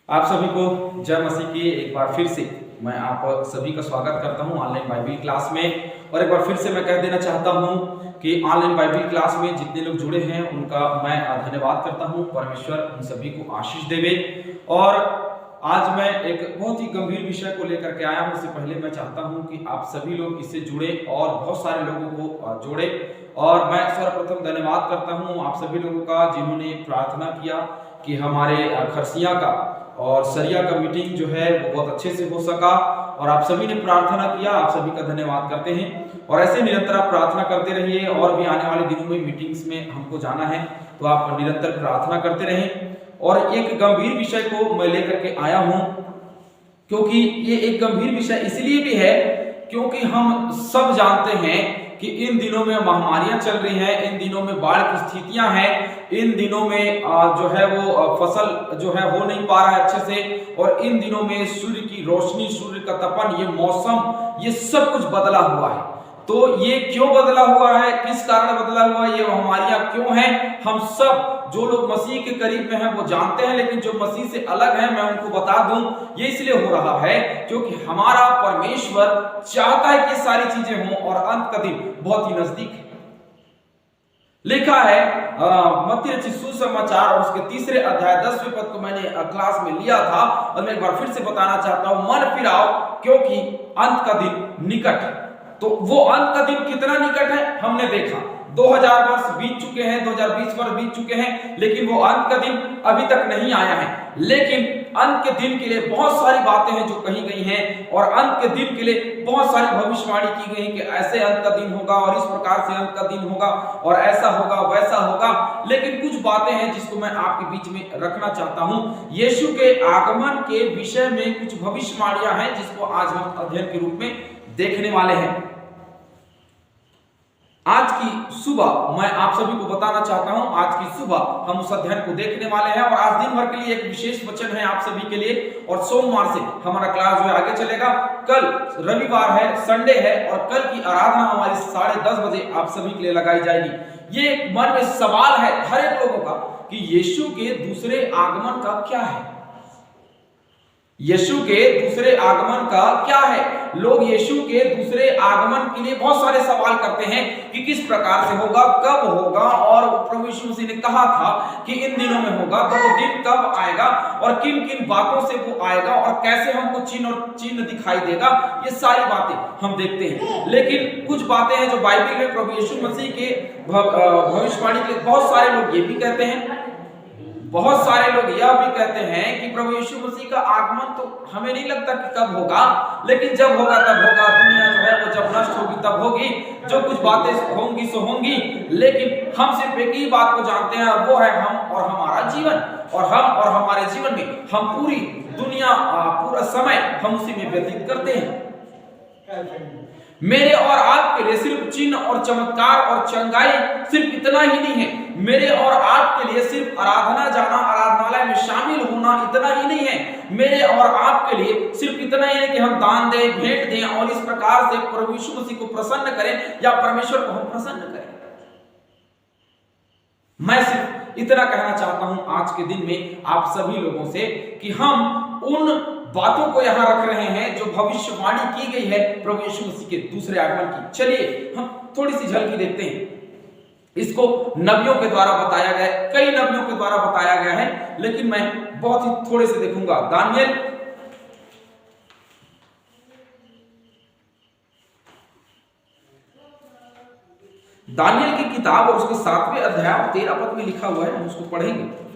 आप सभी को जय मसीह की एक बार फिर से मैं आप सभी का स्वागत करता हूं ऑनलाइन बाइबल क्लास में। और एक बार फिर से मैं कह देना चाहता हूं कि ऑनलाइन बाइबल क्लास में जितने लोग जुड़े हैं उनका मैं धन्यवाद करता हूं। परमेश्वर उन सभी को आशीष देवे। और आज मैं एक बहुत ही गंभीर विषय को लेकर के आया हूं। उससे पहले मैं चाहता हूं कि आप सभी लोग इससे जुड़े और बहुत सारे लोगों को जोड़े। और मैं सर्वप्रथम धन्यवाद करता हूं आप सभी लोगों का जिन्होंने प्रार्थना किया कि हमारे खरसिया का और सरिया का मीटिंग जो है वो बहुत अच्छे से हो सका। और आप सभी ने प्रार्थना किया, आप सभी का धन्यवाद करते हैं। और ऐसे निरंतर आप प्रार्थना करते रहिए। और भी आने वाले दिनों में मीटिंग्स में हमको जाना है तो आप निरंतर प्रार्थना करते रहें। और एक गंभीर विषय को मैं लेकर के आया हूं, क्योंकि ये एक गंभीर विषय इसलिए भी है क्योंकि हम सब जानते हैं कि इन दिनों में महामारियां चल रही हैं, इन दिनों में बाढ़ की स्थितियां हैं, इन दिनों में जो है वो फसल जो है हो नहीं पा रहा है अच्छे से। और इन दिनों में सूर्य की रोशनी, सूर्य का तपन, ये मौसम, ये सब कुछ बदला हुआ है। तो ये क्यों बदला हुआ है, किस कारण बदला हुआ है, ये महामारियां क्यों हैं, हम सब जो लोग मसीह के करीब में हैं वो जानते हैं। लेकिन जो मसीह से अलग हैं मैं उनको बता दूं, ये इसलिए हो रहा है क्योंकि हमारा परमेश्वर चाहता है कि सारी चीजें हों और अंत का दिन बहुत ही नजदीक है। लिखा है मत्ती रचित सुसमाचार और उसके 3 अध्याय 10वें पद को मैंने क्लास में लिया था और मैं एक बार फिर से बताना चाहता हूं, मन फिराओ क्योंकि अंत का दिन निकट है। तो वो अंत का दिन कितना निकट है हमने देखा। 2000 वर्ष बीत चुके हैं, 2020 वर्ष बीत चुके हैं, लेकिन वो अंत का दिन अभी तक नहीं आया है। लेकिन अंत के दिन के लिए बहुत सारी बातें हैं जो कही गई हैं। और अंत के दिन के लिए बहुत सारी भविष्यवाणी की गई कि ऐसे अंत का दिन होगा और इस प्रकार से अंत का दिन होगा और ऐसा होगा वैसा होगा। लेकिन कुछ बातें हैं जिसको मैं आपके बीच में रखना चाहता हूं। यीशु के आगमन के विषय में कुछ भविष्यवाणियां हैं जिसको आज हम अध्ययन के रूप में देखने वाले हैं। आज की सुबह मैं आप सभी को बताना चाहता हूं, आज की सुबह हम उस अध्ययन को देखने वाले हैं। और आज दिन भर के लिए एक विशेष वचन है आप सभी के लिए। और सोमवार से हमारा क्लास जो है आगे चलेगा। कल रविवार है, संडे है, और कल की आराधना हमारी 10:30 बजे आप सभी के लिए लगाई जाएगी। ये मन में सवाल है हर एक लोगों का कि यीशु के दूसरे आगमन का क्या है, यीशु के दूसरे आगमन का क्या है। लोग यीशु के दूसरे आगमन के लिए बहुत सारे सवाल करते हैं कि किस प्रकार से होगा, कब होगा। और प्रभु यीशु मसीह ने कहा था कि इन दिनों में होगा, तो वो दिन कब आएगा और किन किन बातों से वो आएगा और कैसे हमको चिन्ह दिखाई देगा, ये सारी बातें हम देखते हैं। लेकिन कुछ बातें हैं जो बाइबल में प्रभु यीशु मसीह के भविष्यवाणी के बहुत सारे लोग ये भी कहते हैं, बहुत सारे लोग यह भी कहते हैं कि प्रभु यीशु मसीह का आगमन तो हमें नहीं लगता कि कब होगा, लेकिन जब होगा तब होगा। दुनिया जो है वो जब नष्ट होगी तब होगी, जो कुछ बातें होंगी सो होंगी। लेकिन हम सिर्फ एक ही बात को जानते हैं और वो है हम और हमारा जीवन। और हम और हमारे जीवन में हम पूरी दुनिया, पूरा समय हम उसी में व्यतीत करते हैं। मेरे और आपके लिए सिर्फ चिन्ह और चमत्कार और चंगाई सिर्फ इतना ही नहीं है। मेरे और आपके लिए सिर्फ आराधना जाना, आराधनालय में शामिल होना इतना ही नहीं है। मेरे और आपके लिए सिर्फ इतना ही नहीं कि हम दान दें, भेंट दें और इस प्रकार से प्रभु यीशु मसीह को प्रसन्न करें या परमेश्वर को हम प्रसन्न करें। मैं सिर्फ इतना कहना चाहता हूं आज के दिन में आप सभी लोगों से कि हम उन बातों को यहां रख रहे हैं जो भविष्यवाणी की गई है प्रभु यीशु मसीह के दूसरे आगमन की। चलिए हम थोड़ी सी झलकी देखते हैं। इसको नबियों के द्वारा बताया गया है, कई नबियों के द्वारा बताया गया है, लेकिन मैं बहुत ही थोड़े से देखूंगा। दानियल की किताब और उसके 7वें अध्याय 13 पद में लिखा हुआ है, हम उसको पढ़ेंगे।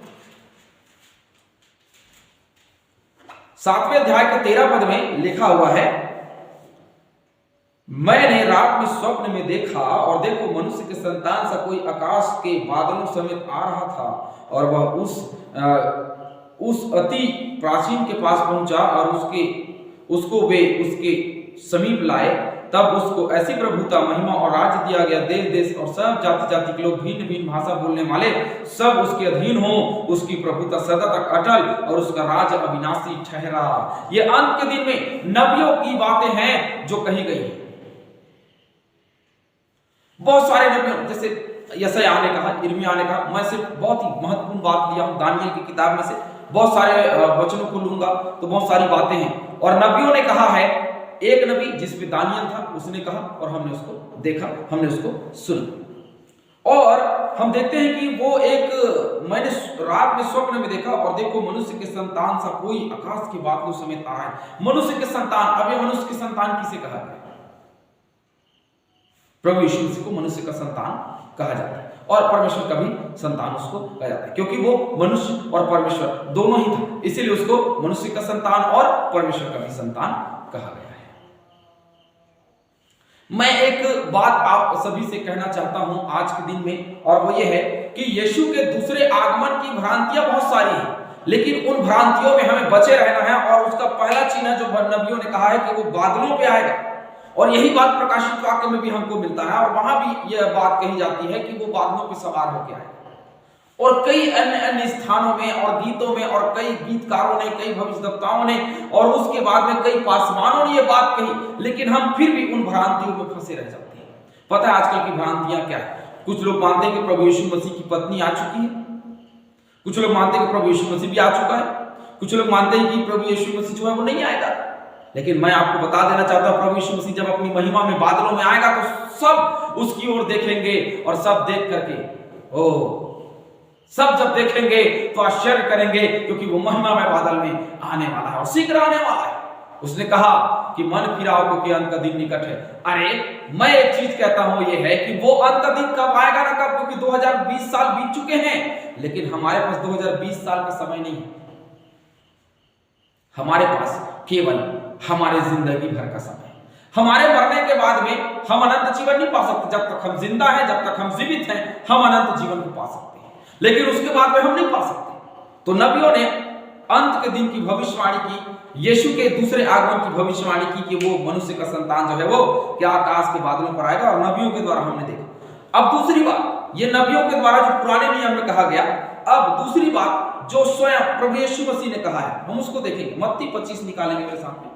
7वें अध्याय के 13 पद में लिखा हुआ है, मैंने रात में स्वप्न में देखा और देखो मनुष्य के संतान सा कोई आकाश के बादलों समेत आ रहा था। और वह उस अति प्राचीन के पास पहुंचा और उसको वे उसके समीप लाए। तब उसको ऐसी प्रभुता, महिमा और राज्य दिया गया, देश देश और सब जाति जाति के लोग, भिन्न भिन्न भाषा बोलने वाले सब उसके अधीन हो। उसकी प्रभुता सदा तक अटल और उसका राज अविनाशी ठहरा। ये अंत के दिन में नबियों की बातें हैं जो कही गई है। बहुत सारे नबियों, जैसे यशायाह ने कहा, यिर्मयाह ने कहा। मैं सिर्फ बहुत ही महत्वपूर्ण बात लिया हूं दानियेल की किताब में से। बहुत सारे वचनों को लूंगा, तो बहुत सारी बातें हैं। और नबियों ने कहा है, एक नबी जिसमें दानियल था उसने कहा और हमने उसको देखा, हमने उसको सुना। और हम देखते हैं कि वो एक, मैंने रात में स्वप्न में देखा और देखो मनुष्य के संतान सा कोई आकाश के बादलों समेत आ है। मनुष्य के संतान, अब ये मनुष्य के संतान किसे कहा गया? प्रभु यीशु मसीह को मनुष्य का संतान कहा जाता है, और परमेश्वर का भी संतान उसको कहा जाता है, क्योंकि वो मनुष्य और परमेश्वर दोनों ही था, इसीलिए उसको मनुष्य का संतान और परमेश्वर का भी संतान कहा गया है। मैं एक बात आप सभी से कहना चाहता हूं आज के दिन में, और वो ये है कि यीशु के दूसरे आगमन की भ्रांतियां बहुत सारी हैं, लेकिन उन भ्रांतियों में हमें बचे रहना है। और उसका पहला चिन्ह जो नबियों ने कहा है कि वो बादलों पे आएगा, और यही बात प्रकाशित वाक्य में भी हमको मिलता है, और वहां भी यह बात कही जाती है कि वो बादलों पे सवार होकर आएगा। और कई अन्य अन्य स्थानों में और गीतों में, और कई गीतकारों ने, कई भविष्यवक्ताओं ने, और उसके बाद में कई पासवानों ने यह बात कही, लेकिन हम फिर भी उन भ्रांतियों में फंसे रह जाते हैं। पता है आजकल की भ्रांतियां क्या है? कुछ लोग मानते हैं कि प्रभु यीशु मसीह की पत्नी आ चुकी है, कुछ लोग मानते हैं कि प्रभु यीशु मसीह भी आ चुका है, कुछ लोग मानते हैं कि प्रभु यीशु मसीह जो है वो नहीं आएगा। लेकिन मैं आपको बता देना चाहता हूं, प्रभु यीशु मसीह जब अपनी महिमा में बादलों में आएगा तो सब उसकी ओर देखेंगे, और सब देख करके सब जब देखेंगे तो आश्चर्य करेंगे, क्योंकि वो महिमा में बादल में आने वाला है और शीघ्र आने वाला है। उसने कहा कि मन फिराओ क्योंकि अंत का दिन निकट है। अरे मैं एक चीज कहता हूं, ये है कि वो अंत का दिन कब आएगा ना कब, क्योंकि 2020 साल बीत चुके हैं, लेकिन हमारे पास 2020 साल का समय नहीं है। हमारे पास केवल हमारे जिंदगी भर का समय है। हमारे मरने के बाद में हम अनंत जीवन नहीं पा सकते। जब तक हम जिंदा हैं, जब तक हम जीवित हैं, हम अनंत जीवन को पा सकते हैं, लेकिन उसके बाद में हम नहीं पा सकते। तो नबियों ने अंत के दिन की भविष्यवाणी की, यीशु के दूसरे आगमन की भविष्यवाणी की कि वो मनुष्य का संतान जो है वो क्या आकाश के बादलों पर आएगा, और नबियों के द्वारा हमने देखा। अब दूसरी बात, ये नबियों के द्वारा जो पुराने नियम में कहा गया, अब दूसरी बात जो स्वयं प्रभु यीशु मसीह ने कहा है, हम उसको देखेंगे। मत्ती 25 निकालेंगे मेरे सामने।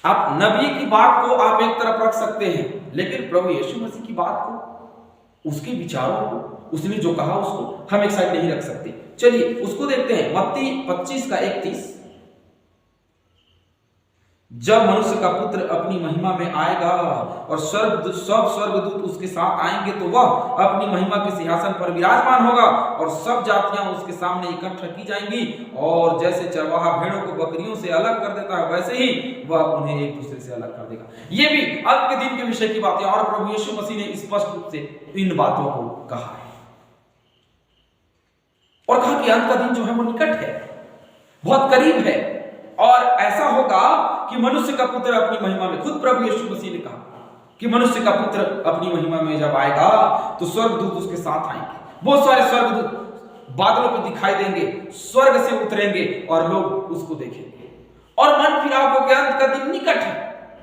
आप नबी की बात को आप एक तरफ रख सकते हैं, लेकिन प्रभु यीशु मसीह की बात को, उसके विचारों को, उसने जो कहा उसको हम एक साइड नहीं रख सकते। चलिए उसको देखते हैं। मत्ती 25 का 31, जब मनुष्य का पुत्र अपनी महिमा में आएगा और सब स्वर्गदूत उसके साथ आएंगे, तो वह अपनी महिमा के सिंहासन पर विराजमान होगा, और सब जातियां उसके सामने इकट्ठा की जाएंगी, और जैसे चरवाहा भेड़ों को बकरियों से अलग कर देता है, वैसे ही वह उन्हें एक दूसरे से अलग कर देगा। ये भी अंत के दिन के विषय की बातें, और प्रभु यीशु मसीह ने स्पष्ट रूप से इन बातों को कहा है, और कहा कि अंत का दिन जो है वो निकट है, बहुत करीब है, और ऐसा होगा कि मनुष्य का पुत्र अपनी महिमा में, खुद प्रभु यीशु मसीह ने कहा कि मनुष्य का पुत्र अपनी महिमा में जब आएगा तो स्वर्गदूत उसके साथ आएंगे। बहुत सारे स्वर्गदूत बादलों पर दिखाई देंगे, स्वर्ग से उतरेंगे, और लोग उसको देखेंगे। और मन फिराव को अंत का दिन निकट है,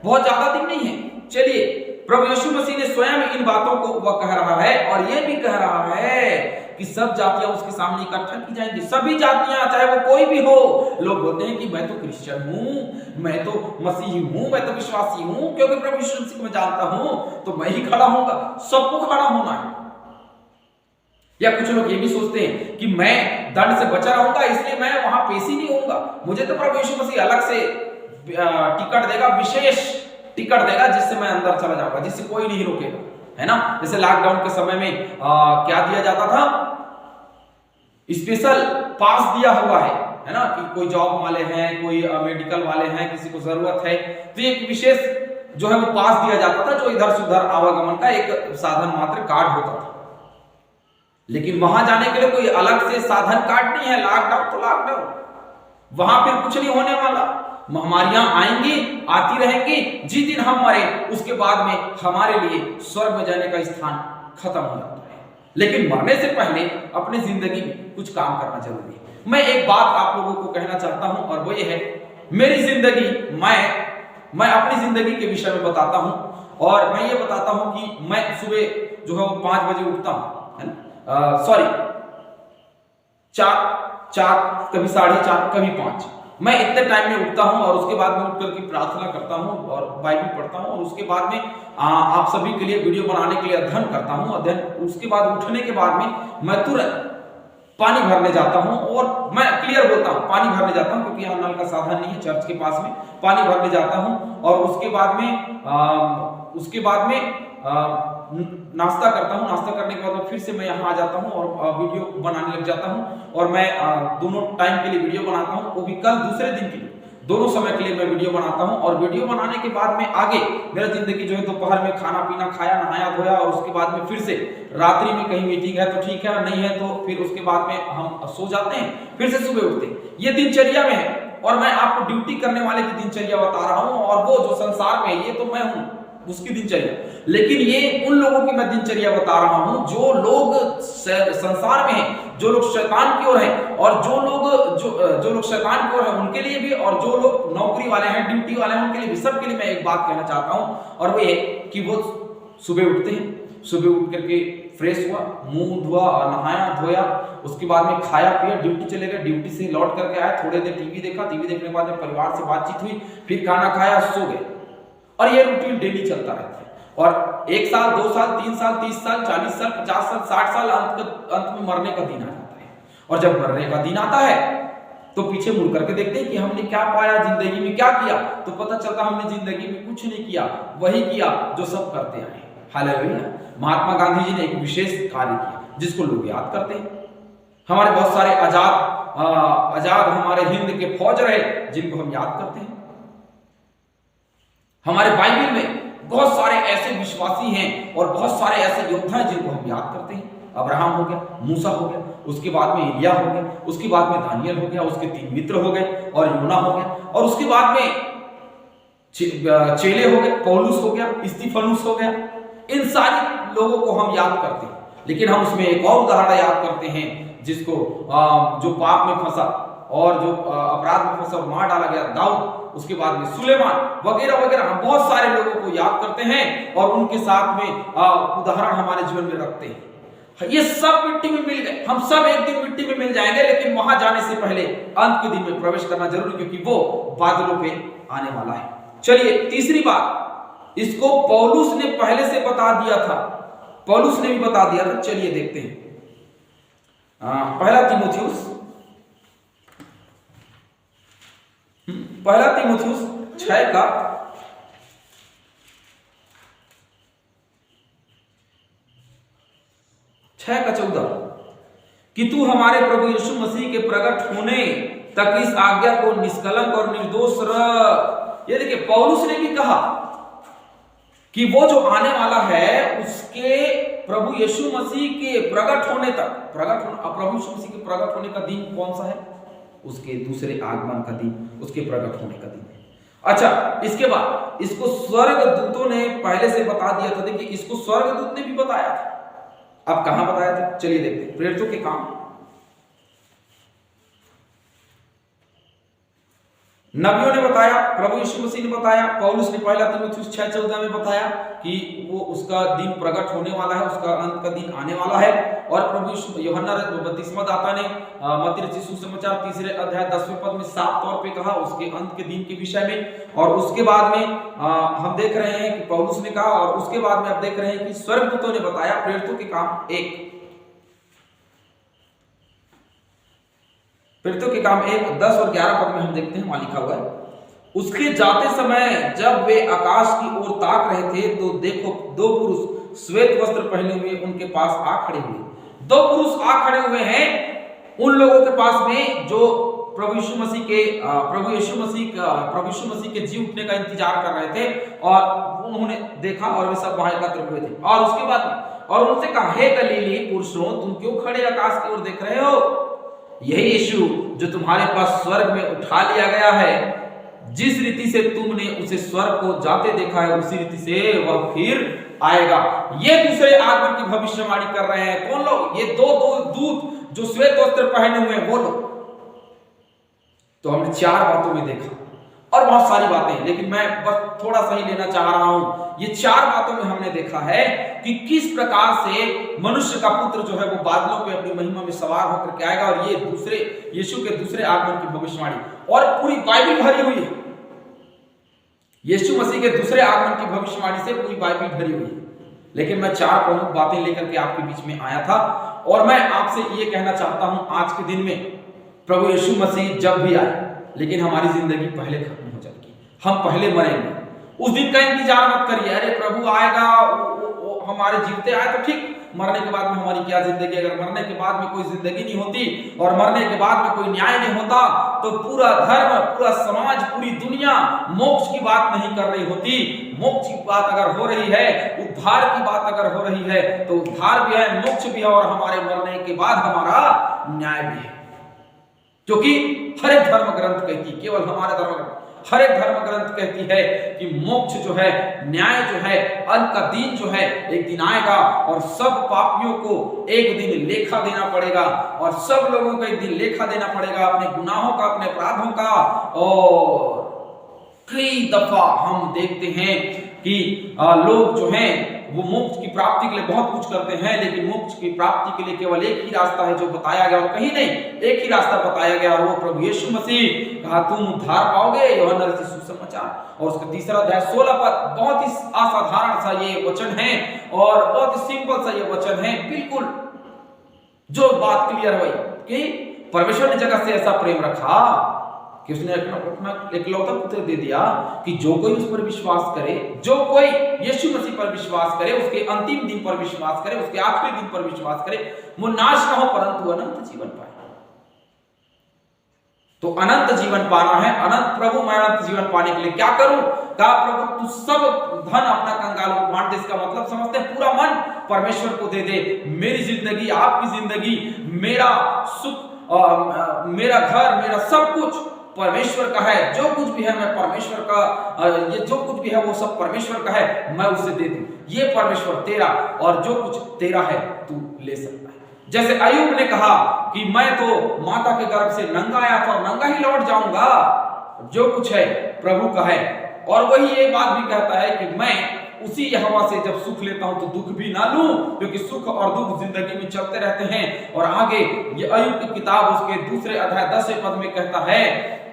बहुत ज्यादा दिन नहीं है। चलिए प्रभु यीशु मसीह ने स्वयं इन बातों को वह कह रहा है, और यह भी कह रहा है कि सब जातियां उसके सामने इकट्ठा की जाएंगी। सभी जातियां, चाहे वो कोई भी हो। लोग बोलते हैं कि मैं तो क्रिश्चियन हूं, मैं तो मसीही हूं, मैं तो विश्वासी हूं, क्योंकि प्रभु यीशु मसीह को मैं जानता हूं, तो मैं ही खड़ा होऊंगा। सबको खड़ा होना है। या कुछ लोग ये भी सोचते हैं कि मैं दंड से बचा रहूंगा, इसलिए मैं वहां पेश ही नहीं होऊंगा, मुझे तो प्रभु यीशु मसीह अलग से टिकट देगा, विशेष टिकट देगा, जिससे मैं अंदर चला जाऊंगा, जिससे कोई नहीं रोकेगा, है ना। जैसे लॉकडाउन के समय में क्या दिया जाता था, स्पेशल पास दिया हुआ है ना, कि कोई जॉब वाले हैं, कोई मेडिकल वाले हैं, किसी को जरूरत है, तो एक विशेष जो है वो पास दिया जाता था, जो इधर से उधर आवागमन का एक साधन मात्र कार्ड होता था। लेकिन वहां जाने के लिए कोई अलग से साधन कार्ड नहीं है। लॉकडाउन तो लॉकडाउन, वहां फिर कुछ नहीं होने वाला। महामारियां आएंगी, आती रहेंगी, जिस दिन हम मरे उसके बाद में हमारे लिए स्वर्ग में जाने का स्थान खत्म हो जाता है। लेकिन मरने से पहले अपनी जिंदगी में कुछ काम करना जरूरी है। मैं एक बात आप लोगों को कहना चाहता हूं, और वो ये है, मेरी जिंदगी, मैं अपनी जिंदगी के विषय में बताता हूं, और मैं ये बताता हूं कि मैं सुबह जो है वो 5 बजे उठता हूं, है ना, सॉरी 4, कभी 4:30, कभी 5, मैं इतने टाइम में उठता हूं, और उसके बाद में उठ करके प्रार्थना करता हूं और बाइबल पढ़ता हूं, और उसके बाद में आप सभी के लिए वीडियो बनाने के लिए अध्ययन करता हूं। अध्ययन उसके बाद उठने के बाद में मैं तुरंत पानी भरने जाता हूं, और मैं क्लियर बोलता हूं पानी भरने जाता हूं क्योंकि यहाँ नल का साधन नहीं है चर्च के पास में। पानी भरने जाता हूं और उसके बाद में नाश्ता करता हूं। नाश्ता करने के बाद में फिर से मैं यहाँ आ जाता हूं और वीडियो बनाने लग जाता हूं, और मैं दोनों टाइम के लिए वीडियो बनाता हूं, वो भी कल दूसरे दिन के लिए, दोनों समय के लिए मैं वीडियो बनाता हूं। और वीडियो बनाने के बाद में आगे मेरा जिंदगी जो है दोपहर में खाना पीना खाया, नहाया धोया, और उसके बाद में फिर से रात्रि में कहीं मीटिंग है तो ठीक है, नहीं है तो फिर उसके बाद में हम सो जाते हैं, फिर से सुबह उठते हैं। ये दिनचर्या में है, और मैं आपको ड्यूटी करने वाले की दिनचर्या बता रहा हूं, और वो जो संसार में है ये तो मैं हूं उसकी दिनचर्या। लेकिन ये उन लोगों की मैं दिनचर्या बता रहा हूं जो लोग संसार में हैं, जो लोग शैतान की ओर हैं, और जो लोग शैतान की ओर हैं उनके लिए भी, और जो लोग नौकरी वाले हैं, ड्यूटी वाले हैं, उनके लिए भी, सबके लिए मैं एक बात कहना चाहता हूं, और वो ये कि वो सुबह उठते हैं, सुबह उठ करके फ्रेश हुआ, मुंह धोआ, नहाया धोया, उसके बाद में खाया पिया, ड्यूटी चले गए, ड्यूटी से लौट करके आया, थोड़ी देर टीवी देखा, टीवी देखने के बाद में परिवार से बातचीत हुई, फिर खाना खाया, सो गए। और ये रूटीन डेली चलता रहता है। और 1 साल 2 साल 3 साल 30 साल 40 साल 50 साल 60 साल अंत में मरने का दिन आ जाता है। और जब मरने का दिन आता है तो पीछे मुड़ करके देखते हैं कि हमने क्या पाया, जिंदगी में क्या किया, तो पता चलता हमने जिंदगी में कुछ नहीं किया, वही किया जो सब करते आए। हालेलुया। महात्मा गांधी जी ने एक विशेष कार्य किया जिसको लोग याद करते हैं। हमारे बहुत सारे आजाद हमारे हिंद के फौज रहे जिनको हम याद करते हैं। हमारे बाइबल में बहुत सारे ऐसे विश्वासी हैं और बहुत सारे ऐसे योद्धा हैं जिनको हम याद करते हैं। अब्राहम हो गया, मूसा हो गया, उसके बाद में एलिया हो गया, उसके बाद में दानियल हो गया, उसके 3 मित्र हो गए, और यूना हो गया, और उसके बाद में चेले हो गए, पौलुस हो गया, स्तिफनुस हो गया। इन सारे लोगों को हम याद करते हैं, लेकिन हम उसमें एक और उदाहरण याद करते हैं जिसको जो पाप में फंसा और जो अपराध में फंसा और मार डाला गया, दाऊद, उसके बाद में सुलेमान वगैरह वगैरह, हम बहुत सारे लोगों को याद करते हैं और उनके साथ में उदाहरण हमारे जीवन में रखते हैं। ये सब मिट्टी में मिल गए, हम सब एक दिन मिट्टी में मिल जाएंगे, लेकिन वहां जाने से पहले अंत के दिन में प्रवेश करना जरूरी, क्योंकि वो बादलों पे आने वाला है। चलिए तीसरी बात, इसको पौलुस ने पहले से बता दिया था, पौलुस ने भी बता दिया था। चलिए देखते हैं पहला तीमुथियुस 6 का 14 कि तू हमारे प्रभु यीशु मसीह के प्रकट होने तक इस आज्ञा को निष्कलंक और निर्दोष रख। ये देखिए, पौलुस ने भी कहा कि वो जो आने वाला है उसके प्रभु यीशु मसीह के प्रकट होने तक, प्रभु यीशु मसीह के प्रकट होने का दिन कौन सा है? उसके दूसरे आगमन का दिन, उसके प्रकट होने का दिन है। अच्छा, इसके बाद इसको स्वर्गदूतों ने पहले से बता दिया था। देखिए, इसको स्वर्गदूत ने भी बताया था। अब कहां बताया था? चलिए देखते हैं, प्रेरितों के काम। नबियों ने बताया, प्रभु यीशु मसीह ने बताया, पौलुस ने पहला तीमुथियुस 6:14 में बताया कि वो उसका दिन प्रकट होने वाला है, उसका अंत का दिन आने वाला है। और प्रभु यीशु यूहन्ना बपतिस्मा दाता ने मत्ती रचित सुसमाचार 3 अध्याय 10वें पद में साफ तौर पे कहा उसके अंत के दिन के विषय में। और उसके बाद में हम देख रहे हैं कि पौलुस ने कहा, और उसके बाद में आप देख रहे हैं कि स्वर्गदूतों ने बताया। प्रेरितों के काम 1, प्रेरितों के काम 1 10 और 11 पद में हम देखते हैं, वहां लिखा हुआ है, उसके जाते समय जब वे आकाश की ओर ताक रहे थे तो देखो 2 पुरुष श्वेत वस्त्र पहने हुए उनके पास आ खड़े हुए। 2 पुरुष आ खड़े हुए हैं उन लोगों के पास में जो प्रभु यीशु मसीह के जी उठने का इंतजार कर रहे थे, और उन्होंने देखा और वे सब वहां एकत्र हुए थे। और उसके बाद में और उनसे कहा, हे गलीली पुरुषों, तुम क्यों खड़े आकाश की ओर देख रहे हो? यही यीशु जो तुम्हारे पास स्वर्ग में उठा लिया गया है, जिस रीति से तुमने उसे स्वर्ग को जाते देखा है उसी रीति से वह फिर आएगा। ये दूसरे आगमन की भविष्यवाणी कर रहे हैं। कौन लोग? ये 2 दूत जो श्वेत वस्त्र पहने हुए हैं, वो लोग। तो हमने 4 बातों में देखा और बहुत सारी बातें, लेकिन मैं बस थोड़ा सा ही लेना चाह रहा हूं। ये 4 बातों में हमने देखा है कि किस प्रकार से मनुष्य का पुत्र जो है वो बादलों पे अपनी महिमा में सवार होकर के आएगा, और ये यीशु के दूसरे आगमन की भविष्यवाणी, और पूरी बाइबल भरी हुई है। यीशु मसीह के दूसरे आगमन की भविष्यवाणी से पूरी बाइबल भरी हुई है। लेकिन मैं 4 प्रमुख बातें लेकर के आपके बीच में आया था और मैं आपसे ये कहना चाहता हूं आज के दिन में प्रभु यीशु मसीह जब भी आए, लेकिन हमारी जिंदगी पहले खत्म हो जाएगी, हम पहले मरेंगे। उस दिन का इंतजार मत करिए, अरे प्रभु आएगा, हमारे जीवते आए तो ठीक, मरने के बाद में हमारी क्या जिंदगी। अगर मरने के बाद में कोई जिंदगी नहीं होती और मरने के बाद में कोई न्याय नहीं होता तो पूरा धर्म, पूरा समाज, पूरी दुनिया मोक्ष की बात नहीं कर रही होती। मोक्ष की बात अगर हो रही है, उद्धार की बात अगर हो रही है तो उद्धार भी है, मोक्ष भी है और हमारे मरने के बाद हमारा न्याय भी है, क्योंकि हर एक धर्म ग्रंथ कहती, केवल हमारा धर्म ग्रंथ, हर एक धर्म ग्रंथ कहती है कि मोक्ष जो है, न्याय जो है, अंत का दिन जो है एक दिन आएगा और सब पापियों को एक दिन लेखा देना पड़ेगा और सब लोगों को एक दिन लेखा देना पड़ेगा अपने गुनाहों का, अपने अपराधों का। और कई दफा हम देखते हैं कि लोग जो हैं वो मोक्ष की प्राप्ति के लिए बहुत कुछ करते हैं, लेकिन मोक्ष की प्राप्ति के लिए केवल एक ही रास्ता है जो बताया गया, और कहीं नहीं, एक ही रास्ता बताया गया और वो प्रभु यीशु मसीह। कहा तुम उद्धार पाओगे, यूहन्ना रचित सुसमाचार और उसका 3 अध्याय 16 पद। बहुत ही असाधारण सा ये वचन है और बहुत ही सिंपल सा ये वचन है, बिल्कुल जो बात क्लियर हुई कि परमेश्वर ने जगत से ऐसा प्रेम रखा कि उसने अपना इकलौता पुत्र दे दिया कि जो कोई उस पर विश्वास करे, जो कोई यीशु मसीह पर विश्वास करे, उसके अंतिम दिन पर विश्वास करे, उसके आखिरी दिन पर विश्वास करे, वो नाश न हो परंतु अनंत जीवन पाए। तो अनंत जीवन पाना है, अनंत प्रभु मैं अनंत जीवन पाने के लिए क्या करूं? कहा प्रभु तू सब धन अपना कंगालों को बांट दे। इसका मतलब समझते हैं, पूरा मन परमेश्वर को दे दे। मेरी जिंदगी, आपकी जिंदगी, मेरा सुख, मेरा घर, मेरा सब कुछ परमेश्वर का है। जो कुछ भी है मैं परमेश्वर का, ये जो कुछ भी है वो सब परमेश्वर का है, मैं उसे दे दूं। ये परमेश्वर तेरा और जो कुछ तेरा है तू ले सकता है। जैसे अय्यूब ने कहा कि मैं तो माता के गर्भ से नंगा आया था, नंगा ही लौट जाऊंगा, जो कुछ है प्रभु का है। और वही ये बात भी कहता है कि मैं उसी यहोवा से जब सुख लेता हूं तो दुख भी ना लूं, क्योंकि सुख और दुख जिंदगी में चलते रहते हैं। और आगे ये अय्यूब की किताब उसके 2 अध्याय 10वें पद में कहता है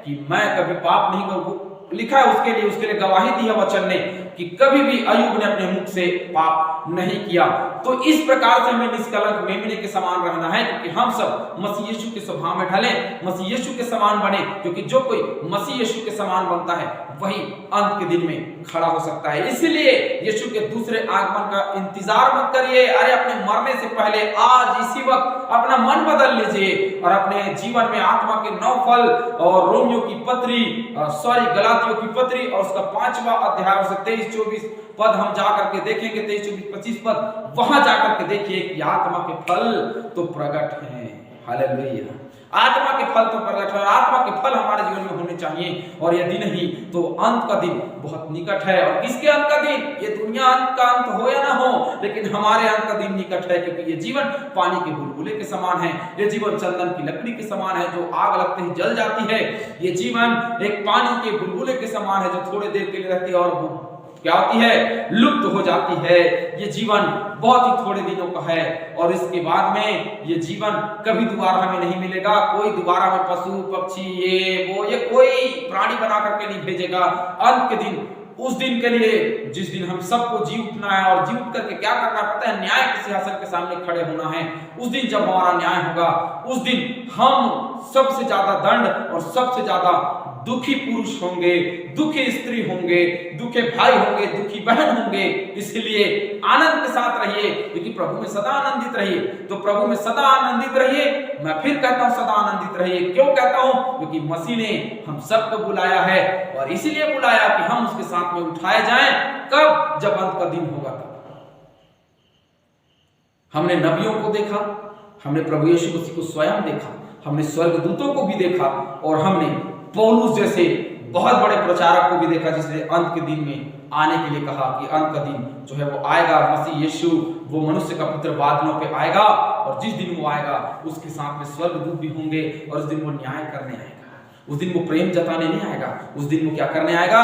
कि मैं कभी पाप नहीं करूं। लिखा है उसके लिए गवाही दी है वचन ने कि कभी भी अय्यूब ने अपने मुख से पाप नहीं किया। तो इस प्रकार से हमें निष्कलंक मेमने के समान रहना है, क्योंकि हम सब मसीह यीशु के स्वभाव में ढले, मसीह यीशु के समान बने, क्योंकि जो कोई मसीह यीशु के समान बनता है वही अंत के दिन में खड़ा हो सकता है। इसलिए यीशु के दूसरे आगमन का इंतजार मत करिए। अरे अपने मरने से पहले आज इसी वक्त अपना मन बदल लीजिए और अपने जीवन में आत्मा के 9 फल और रोमियो की पत्री, गलातियों की पत्री और उसका 5वां अध्याय से 23-24 पद हम जाकर के देखेंगे, 23-24-25 पद, वहां जाकर के देखिए कि आत्मा के फल तो प्रकट हैं। हालेलुया, आत्मा के फल तो प्रकट है और आत्मा के फल हमारे जीवन में होने चाहिए। और यदि नहीं तो अंत का दिन बहुत निकट है। और किसके अंत का दिन? ये दुनिया अंत का अंत हो या ना हो, लेकिन हमारे अंत का दिन निकट है, क्योंकि ये जीवन पानी के बुलबुले के समान है। ये जीवन चंदन की लकड़ी के समान है जो आग लगते ही जल जाती है। ये जीवन एक पानी के बुलबुले के समान है जो थोड़े देर के लिए रहती है और क्या होती है, लुप्त हो जाती है। ये जीवन बहुत ही थोड़े दिनों का है और इसके बाद में ये जीवन कभी दोबारा हमें नहीं मिलेगा। कोई दोबारा हमें पशु पक्षी ये कोई प्राणी बना करके नहीं भेजेगा। अंत के दिन, उस दिन के लिए जिस दिन हम सबको जी उठना है और जी उठ करके क्या करना पड़ता है, न्याय के सिंहासन के सामने खड़े होना है। उस दिन जब हमारा न्याय होगा, उस दिन हम सबसे ज्यादा दंड और सबसे ज्यादा दुखी पुरुष होंगे, दुखी स्त्री होंगे, दुखी भाई होंगे, दुखी बहन होंगे। इसलिए आनंद के साथ रहिए, क्योंकि प्रभु में सदा आनंदित रहिए। तो प्रभु में सदा आनंदित रहिए। मैं फिर कहता हूं सदा आनंदित रहिए। क्यों कहता हूं? क्योंकि मसीह ने हम सबको बुलाया है और इसीलिए बुलाया कि हम उसके साथ में उठाए जाएं। कब? जब अंत का दिन होगा तब। हमने नबियों को देखा, हमने प्रभु यीशु मसीह को स्वयं देखा, हमने स्वर्गदूतों को भी देखा और हमने पौलुस जैसे बहुत बड़े प्रचारक को भी देखा, जिसने अंत के दिन में आने के लिए कहा कि अंत का दिन जो है वो आएगा। मसीह यीशु वो मनुष्य का पुत्र बादलों पे आएगा और जिस दिन वो आएगा उसके साथ में स्वर्गदूत भी होंगे और उस दिन वो न्याय करने आएगा। उस दिन वो प्रेम जताने नहीं आएगा, उस दिन वो क्या करने आएगा?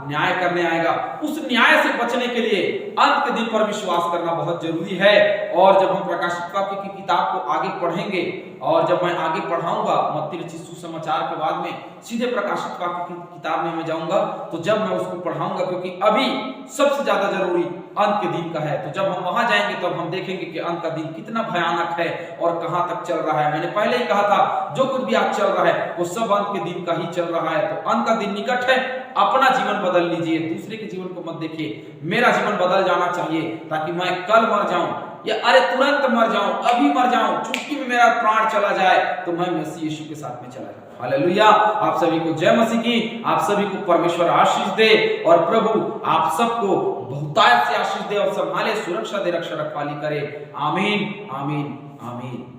न्याय करने आएगा। उस न्याय से बचने के लिए अंत के दिन पर विश्वास करना बहुत जरूरी है। और जब हम प्रकाशित वाक्य की किताब को आगे पढ़ेंगे और जब मैं आगे पढ़ाऊंगा मत्ती रचित सुसमाचार के बाद में सीधे प्रकाशित वाक्य की किताब में मैं जाऊंगा, तो जब मैं उसको पढ़ाऊंगा, क्योंकि अभी सबसे ज्यादा जरूरी अंत के दिन का है, तो जब हम वहां जाएंगे तब हम देखेंगे कि अंत का दिन कितना भयानक है और कहां तक चल रहा है। मैंने पहले ही कहा था जो कुछ भी आज चल रहा है वो सब अंत के दिन का ही चल रहा है। तो अंत का दिन निकट है, अपना जीवन बदल लीजिए, दूसरे के जीवन को मत देखिए। मेरा जीवन बदल जाना चाहिए ताकि मैं कल मर जाऊं या अरे तुरंत मर जाऊं, अभी मर जाऊं, चुटकी में मेरा प्राण चला जाए तो मैं मसीह यीशु के साथ में चला जाऊं। हालेलुया। आप सभी को जय मसीह की, आप सभी को परमेश्वर आशीष दे और प्रभु आप सबको बहुतायत से आशीष दे और संभाले, सुरक्षा दे, रक्षा रखवाली करे। आमीन आमीन आमीन।